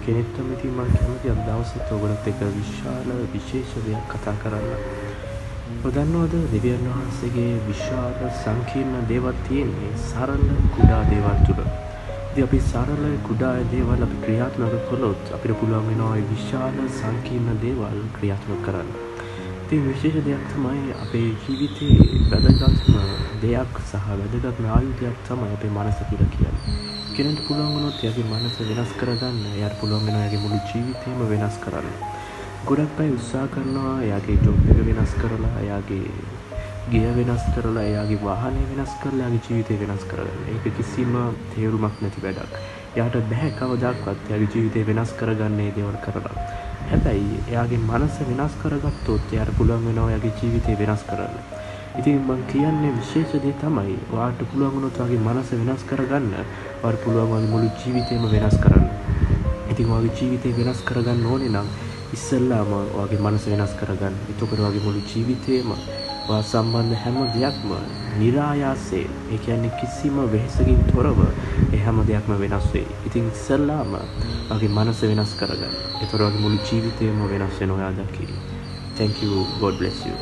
කෙනෙක්ටම ඉතින් මම කැමති අද දවසෙත් ඔයගොල්ලොත් එක්ක විශාල විශේෂ දෙයක් කතා කරන්න. ඔබ දන්නවද දෙවියන් වහන්සේගේ විශාල සංකීර්ණ දේවල් තියෙන්නේ සරල කුඩා දේවල් තුල. ඉතින් අපි සරල කුඩා දේවල් අපි ක්‍රියාත්මක කළොත් අපිට පුළුවන් වෙනවා ඒ විශාල සංකීර්ණ දේවල් ක්‍රියාත්මක කරන්න. ඉතින් විශේෂ දෙයක් තමයි අපේ ජීවිතේ වැදගත්ම දෙයක් සහ වැදගත්ම ආයුධයක් තමයි අපේ මනස කියලා කියන්නේ. කෙනෙකුට පුළුවන් වුණොත් එයාගේ මනස වෙනස් කරගන්න, එයාට පුළුවන් වෙනවා එයාගේ මුළු ජීවිතේම වෙනස් කරන්න. ගොඩක් අය උත්සාහ කරනවා එයාගේ ජොබ් එක වෙනස් කරලා, එයාගේ ගෙය වෙනස් කරලා, එයාගේ වාහනය වෙනස් කරලා එයාගේ ජීවිතේ වෙනස් කරගන්න. ඒක කිසිම තේරුමක් නැති වැඩක්. එයාට බෑ කවදාවත් එයාගේ ජීවිතේ වෙනස් කරගන්න මේ දේවල් කරලා. හැබැයි එයාගේ මනස වෙනස් කරගත්තොත් එයාට පුළුවන් වෙනවා එයාගේ ජීවිතේ වෙනස් කරන්න. ඉතින් මම කියන්නේ විශේෂ දේ තමයි ඔයාට පුළුවන් වුණොත් ඔයාගේ මනස වෙනස් කරගන්න, ඔයාට පුළුවන් ඔයාගේ මුළු ජීවිතේම වෙනස් කරන්න. ඉතින් ඔයාගේ ජීවිතේ වෙනස් කරගන්න ඕනේ නම් ඉස්සෙල්ලාම ඔයාගේ මනස වෙනස් කරගන්න. එතකොට ඔයාගේ මුළු ජීවිතේම ඔයා සම්බන්ධ හැම දෙයක්ම નિરાයාසයෙන්, ඒ කියන්නේ කිසිම වෙහෙසකින් තොරව ඒ හැම දෙයක්ම වෙනස් වෙයි. ඉතින් ඉස්සෙල්ලාම ඔයාගේ මනස වෙනස් කරගන්න. එතකොට ඔයාගේ මුළු ජීවිතේම වෙනස් වෙනවා ඔයා දකි. Thank you. God bless you.